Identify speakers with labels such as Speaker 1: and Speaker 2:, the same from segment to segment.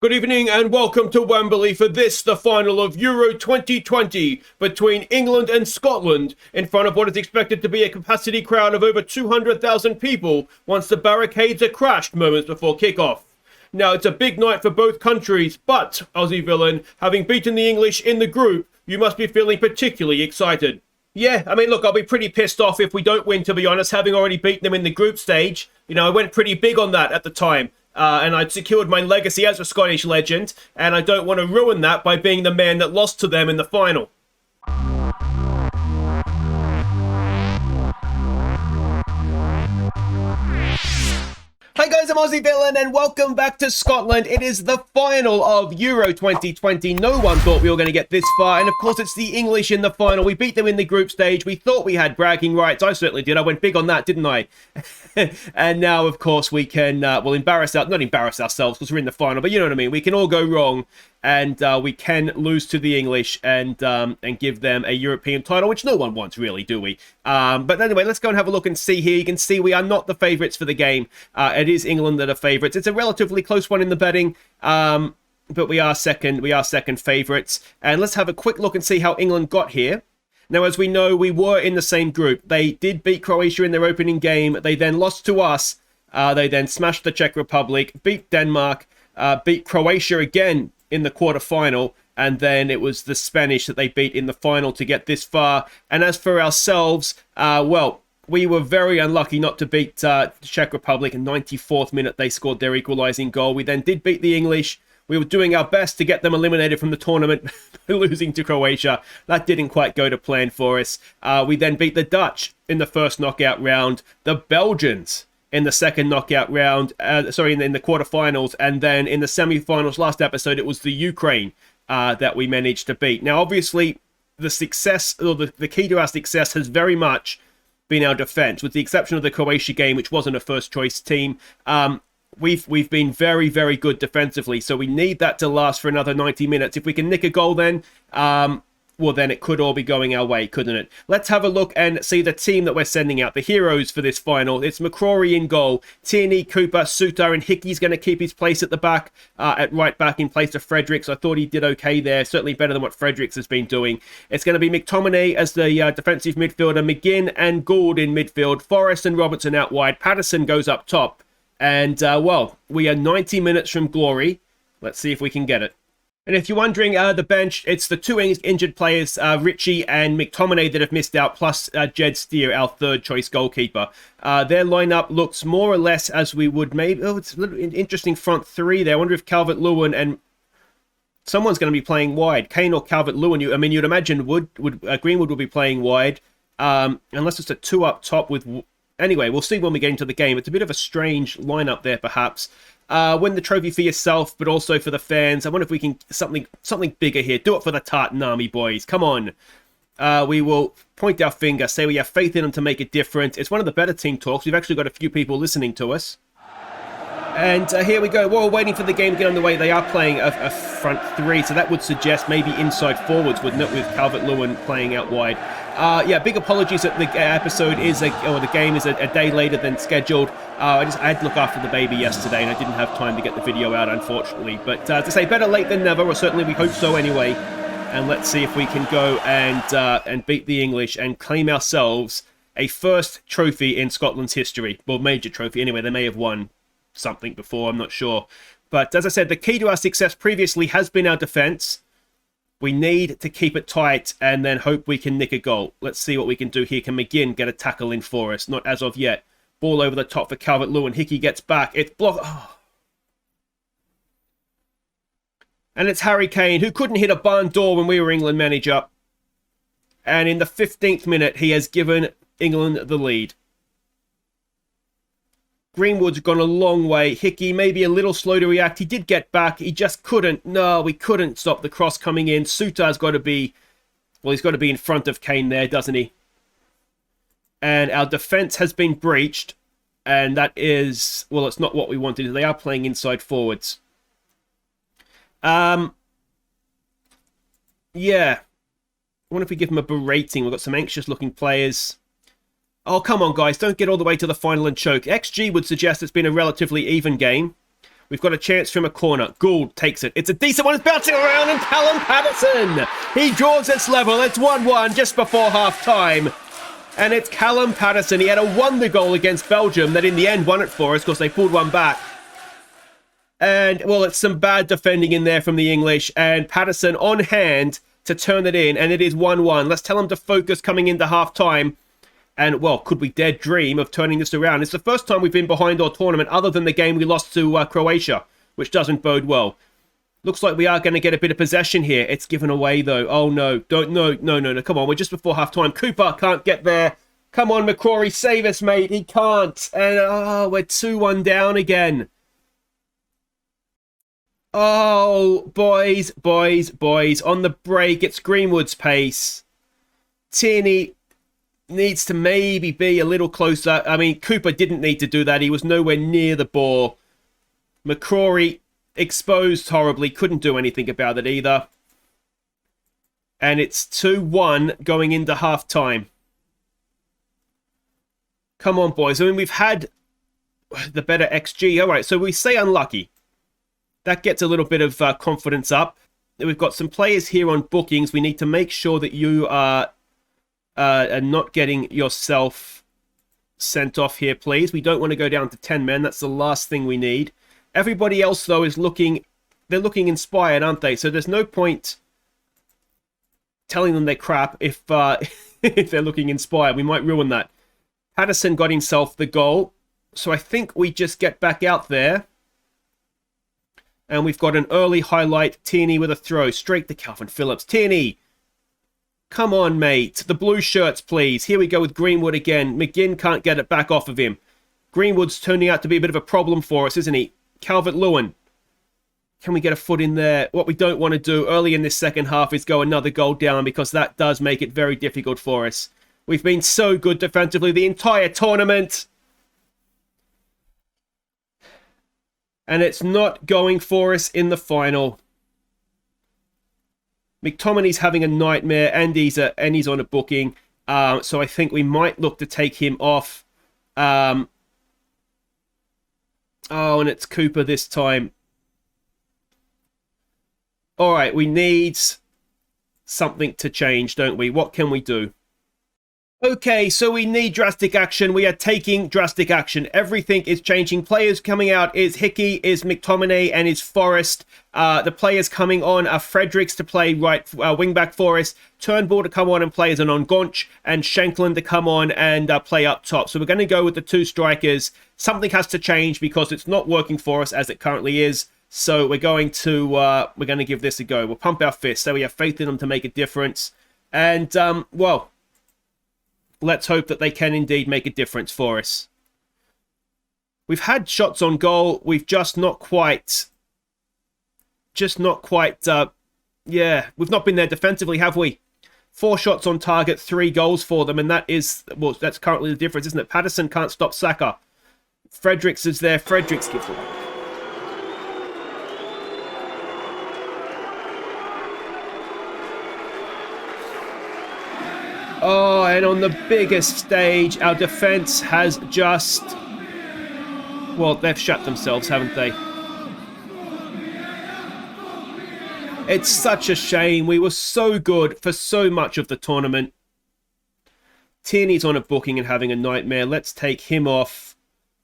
Speaker 1: Good evening and welcome to Wembley for this, the final of Euro 2020 between England and Scotland in front of what is expected to be a capacity crowd of over 200,000 people once the barricades are crashed moments before kickoff. Now, it's a big night for both countries, but, Aussie villain, having beaten the English in the group, you must be feeling particularly excited. Yeah, I mean, look, I'll be pretty pissed off if we don't win, to be honest, having already beaten them in the group stage. You know, I went pretty big on that at the time. And I'd secured my legacy as a Scottish legend, and I don't want to ruin that by being the man that lost to them in the final. Hi guys, I'm Aussie Villain and welcome back to Scotland. It is the final of Euro 2020. No one thought we were going to get this far, and of course it's the English in the final. We beat them in the group stage. We thought we had bragging rights. I certainly did. I went big on that, didn't I? And now, of course, we can, not embarrass ourselves because we're in the final, but you know what I mean. We can all go wrong, and we can lose to the English and give them a European title, which no one wants, really, do we? But anyway, let's go and have a look and see here. You can see we are not the favourites for the game. It is England that are favourites. It's a relatively close one in the betting, but we are second favourites. And let's have a quick look and see how England got here. Now, as we know, we were in the same group. They did beat Croatia in their opening game. They then lost to us. They then smashed the Czech Republic, beat Denmark, beat Croatia again in the quarterfinal, and then it was the Spanish that they beat in the final to get this far. And as for ourselves, we were very unlucky not to beat the Czech Republic. In 94th minute, they scored their equalising goal. We then did beat the English. We were doing our best to get them eliminated from the tournament, losing to Croatia. That didn't quite go to plan for us. We then beat the Dutch in the first knockout round, the Belgians in the second knockout round, in the quarterfinals, and then in the semi-finals last episode, it was the Ukraine that we managed to beat. Now, obviously, the success, or the key to our success has very much been our defence, with the exception of the Croatia game, which wasn't a first-choice team. We've been very, very good defensively, so we need that to last for another 90 minutes. If we can nick a goal then, then it could all be going our way, couldn't it? Let's have a look and see the team that we're sending out, the heroes for this final. It's McCrory in goal, Tierney, Cooper, Suter, and Hickey's going to keep his place at the back, at right back in place of Fredericks. I thought he did okay there, certainly better than what Fredericks has been doing. It's going to be McTominay as the defensive midfielder, McGinn and Gould in midfield, Forrest and Robertson out wide, Patterson goes up top. And, we are 90 minutes from glory. Let's see if we can get it. And if you're wondering, the bench, it's the two injured players, Ritchie and McTominay, that have missed out, plus Jed Steer, our third-choice goalkeeper. Their lineup looks more or less as we would maybe... Oh, it's a little interesting front three there. I wonder if Calvert-Lewin and... Someone's going to be playing wide. Kane or Calvert-Lewin. You'd imagine Greenwood would be playing wide. Unless it's a two up top with... Anyway, we'll see when we get into the game. It's a bit of a strange lineup there, perhaps. Win the trophy for yourself, but also for the fans. I wonder if we can something bigger here. Do it for the Tartan Army, boys. Come on. We will point our finger, say we have faith in them to make a difference. It's one of the better team talks. We've actually got a few people listening to us. And here we go. While we're waiting for the game to get underway, they are playing a front three, so that would suggest maybe inside forwards, wouldn't it, with Calvert-Lewin playing out wide. Big apologies that the the game is a day later than scheduled. I had to look after the baby yesterday, and I didn't have time to get the video out, unfortunately. But to say better late than never, or certainly we hope so anyway. And let's see if we can go and beat the English and claim ourselves a first trophy in Scotland's history. Well, major trophy anyway. They may have won something before, I'm not sure. But as I said, the key to our success previously has been our defence. We need to keep it tight and then hope we can nick a goal. Let's see what we can do here. Can McGinn get a tackle in for us? Not as of yet. Ball over the top for Calvert-Lewin. Hickey gets back. It's blocked. Oh. And it's Harry Kane, who couldn't hit a barn door when we were England manager. And in the 15th minute, he has given England the lead. Greenwood's gone a long way. Hickey maybe a little slow to react. He did get back. He just couldn't. No, we couldn't stop the cross coming in. Suter's got to be... Well, he's got to be in front of Kane there, doesn't he? And our defence has been breached. And that is... Well, it's not what we wanted. They are playing inside forwards. Yeah. I wonder if we give them a berating. We've got some anxious-looking players. Oh, come on, guys. Don't get all the way to the final and choke. XG would suggest it's been a relatively even game. We've got a chance from a corner. Gould takes it. It's a decent one. It's bouncing around, and Callum Patterson, he draws this level. It's 1-1 just before half-time. And it's Callum Patterson. He had a wonder goal against Belgium that in the end won it for us because they pulled one back. And, well, it's some bad defending in there from the English. And Patterson on hand to turn it in. And it is 1-1. Let's tell him to focus coming into half-time. And, well, could we dare dream of turning this around? It's the first time we've been behind our tournament other than the game we lost to Croatia, which doesn't bode well. Looks like we are going to get a bit of possession here. It's given away, though. Oh, no. No. Come on, we're just before half-time. Cooper can't get there. Come on, McCrory, save us, mate. He can't. And, we're 2-1 down again. Oh, boys. On the break, it's Greenwood's pace. Tierney needs to maybe be a little closer. I mean, Cooper didn't need to do that. He was nowhere near the ball. McCrory exposed horribly. Couldn't do anything about it either. And it's 2-1 going into half-time. Come on, boys. I mean, we've had the better XG. All right, so we say unlucky. That gets a little bit of confidence up. We've got some players here on bookings. We need to make sure that you are not getting yourself sent off here, please. We don't want to go down to 10 men. That's the last thing we need. Everybody else, though, is looking... They're looking inspired, aren't they? So there's no point telling them they're crap if, if they're looking inspired. We might ruin that. Patterson got himself the goal. So I think we just get back out there. And we've got an early highlight. Tierney with a throw. Straight to Calvin Phillips. Tierney. Come on, mate. The blue shirts, please. Here we go with Greenwood again. McGinn can't get it back off of him. Greenwood's turning out to be a bit of a problem for us, isn't he? Calvert-Lewin. Can we get a foot in there? What we don't want to do early in this second half is go another goal down because that does make it very difficult for us. We've been so good defensively the entire tournament. And it's not going for us in the final. McTominay's having a nightmare, and he's on a booking. So I think we might look to take him off. Oh, and it's Cooper this time. All right, we need something to change, don't we? What can we do? Okay, so we need drastic action. We are taking drastic action. Everything is changing. Players coming out is Hickey, is McTominay, and is Forrest. The players coming on are Fredericks to play right wing-back for us, Turnbull to come on and play as an on-Gonch, and Shanklin to come on and play up top. So we're going to go with the two strikers. Something has to change because it's not working for us as it currently is. So we're going to give this a go. We'll pump our fists. So we have faith in them to make a difference. And, well... let's hope that they can indeed make a difference for us. We've had shots on goal. We've just not quite, we've not been there defensively, have we? 4 shots on target, 3 goals for them, and that is, well, that's currently the difference, isn't it? Patterson can't stop Saka. Fredericks is there. Fredericks gives it. Oh, and on the biggest stage, our defense has just... well, they've shut themselves, haven't they? It's such a shame. We were so good for so much of the tournament. Tierney's on a booking and having a nightmare. Let's take him off.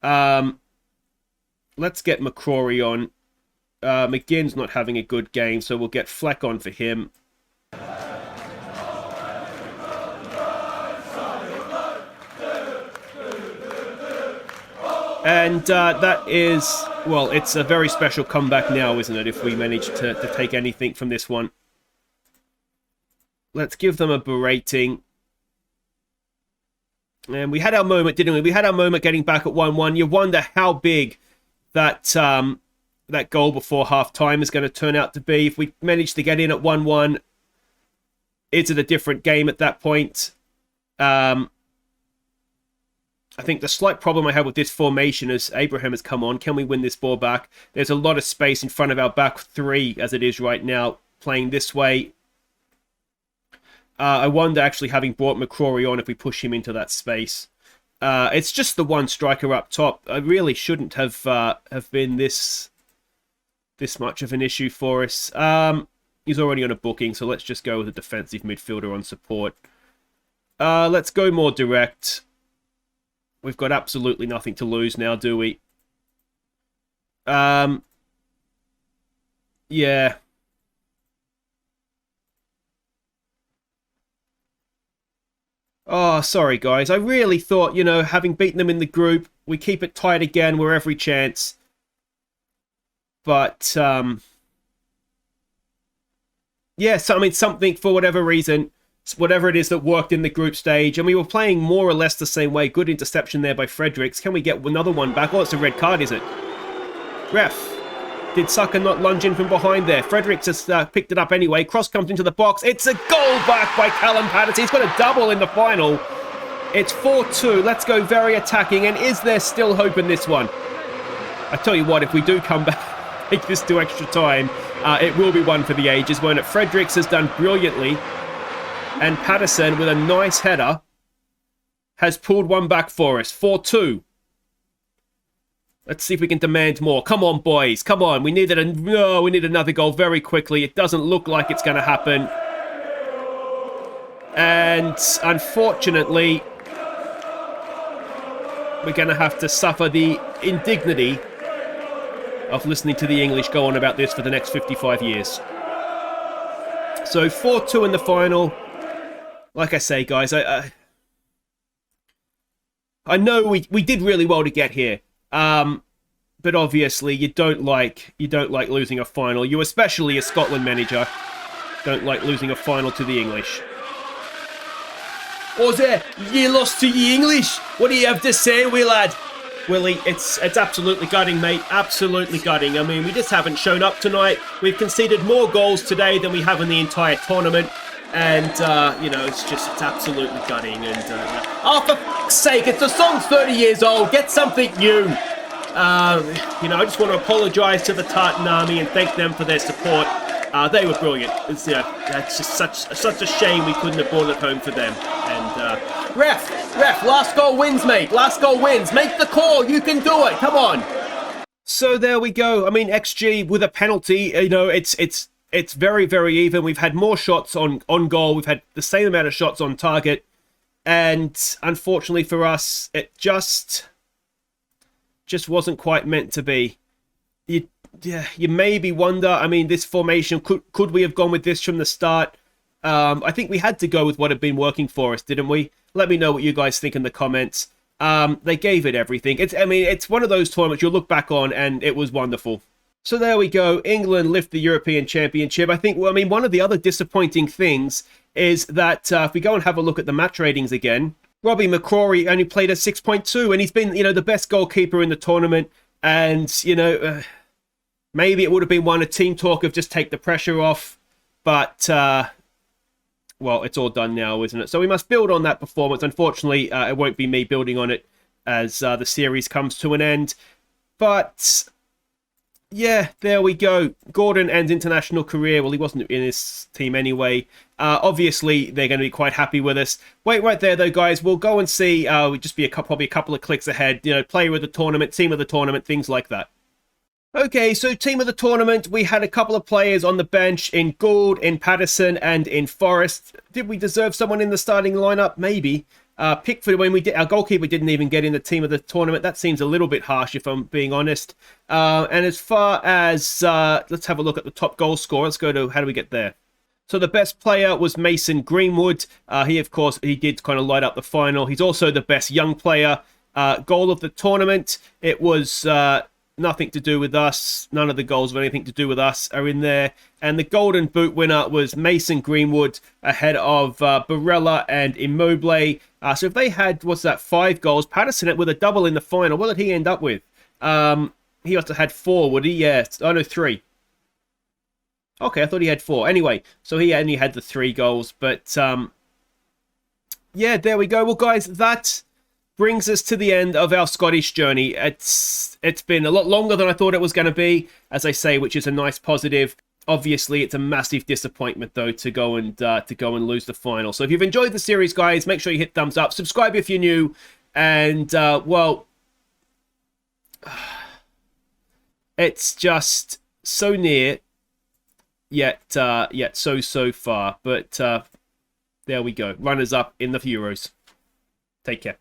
Speaker 1: Let's get McCrory on. McGinn's not having a good game, so we'll get Fleck on for him. And that is, well, it's a very special comeback now, isn't it, if we manage to take anything from this one. Let's give them a berating. And we had our moment, didn't we? We had our moment getting back at 1-1. You wonder how big that that goal before half-time is going to turn out to be. If we manage to get in at 1-1, is it a different game at that point? I think the slight problem I have with this formation is Abraham has come on. Can we win this ball back? There's a lot of space in front of our back 3 as it is right now, playing this way. I wonder, actually, having brought McCrory on, if we push him into that space. It's just the one striker up top. I really shouldn't have been this this much of an issue for us. He's already on a booking, so let's just go with a defensive midfielder on support. Let's go more direct. We've got absolutely nothing to lose now, do we? Yeah. Oh, sorry, guys. I really thought, you know, having beaten them in the group, we keep it tight again. We're every chance. But, yeah, so, I mean, something, for whatever reason, whatever it is that worked in the group stage, and we were playing more or less the same way. Good interception there by Fredericks. Can we get another one back? Oh, it's a red card, is it? Ref. Did Sucker not lunge in from behind there? Fredericks has picked it up anyway. Cross comes into the box. It's a goal back by Callum Patterson. He's got a double in the final. It's 4-2. Let's go very attacking. And is there still hope in this one? I tell you what, if we do come back, take this to extra time, it will be one for the ages, won't it? Fredericks has done brilliantly. And Patterson, with a nice header, has pulled one back for us. 4-2. Let's see if we can demand more. Come on, boys. Come on. We need another goal very quickly. It doesn't look like it's going to happen. And unfortunately, we're going to have to suffer the indignity of listening to the English go on about this for the next 55 years. So 4-2 in the final. Like I say, guys, I know we did really well to get here. But obviously you don't like losing a final. You, especially a Scotland manager, don't like losing a final to the English. Aussie, you lost to the English. What do you have to say, lad? Willie, it's absolutely gutting, mate. Absolutely gutting. I mean, we just haven't shown up tonight. We've conceded more goals today than we have in the entire tournament. And, you know, it's absolutely gutting. And, oh, for fuck's sake, the song's 30 years old. Get something new. You know, I just want to apologise to the Tartan Army and thank them for their support. They were brilliant. It's, that's just such a shame we couldn't have brought it home for them. And, ref, last goal wins, mate. Last goal wins. Make the call. You can do it. Come on. So there we go. I mean, XG with a penalty, you know, it's very, very even. We've had more shots on goal. We've had the same amount of shots on target. And unfortunately for us, it just wasn't quite meant to be. You maybe wonder, I mean, this formation, could we have gone with this from the start? I think we had to go with what had been working for us, didn't we? Let me know what you guys think in the comments. They gave it everything. It's one of those tournaments you'll look back on and it was wonderful. So there we go. England lift the European Championship. I think, well, I mean, one of the other disappointing things is that if we go and have a look at the match ratings again, Robbie McCrory only played a 6.2 and he's been, you know, the best goalkeeper in the tournament. And, you know, maybe it would have been a team talk of just take the pressure off. But, well, it's all done now, isn't it? So we must build on that performance. Unfortunately, it won't be me building on it as the series comes to an end. But yeah, there we go. Gordon ends international career. Well, he wasn't in his team anyway. Obviously, they're going to be quite happy with us. Wait right there, though, guys. We'll go and see. We'll just be probably a couple of clicks ahead. You know, player of the tournament, team of the tournament, things like that. Okay, so team of the tournament, we had a couple of players on the bench in Gould, in Patterson, and in Forrest. Did we deserve someone in the starting lineup? Maybe. Pickford, when we did, our goalkeeper didn't even get in the team of the tournament. That seems a little bit harsh, if I'm being honest. And as far as, let's have a look at the top goal scorer. Let's go to, how do we get there? So the best player was Mason Greenwood. He, of course, he did kind of light up the final. He's also the best young player. Goal of the tournament, it was nothing to do with us. None of the goals of anything to do with us are in there. And the Golden Boot winner was Mason Greenwood ahead of Barella and Immobile. So if they had, what's that, 5 goals, Patterson with a double in the final, what did he end up with? He must have had 4, would he? Yeah. Oh, no, 3. Okay, I thought he had 4. Anyway, so he only had the 3 goals. But, yeah, there we go. Well, guys, that brings us to the end of our Scottish journey. It's been a lot longer than I thought it was going to be, as I say, which is a nice positive. Obviously, it's a massive disappointment, though, to go and lose the final. So if you've enjoyed the series, guys, make sure you hit thumbs up. Subscribe if you're new. And, well, it's just so near, yet so far. But there we go. Runners up in the Euros. Take care.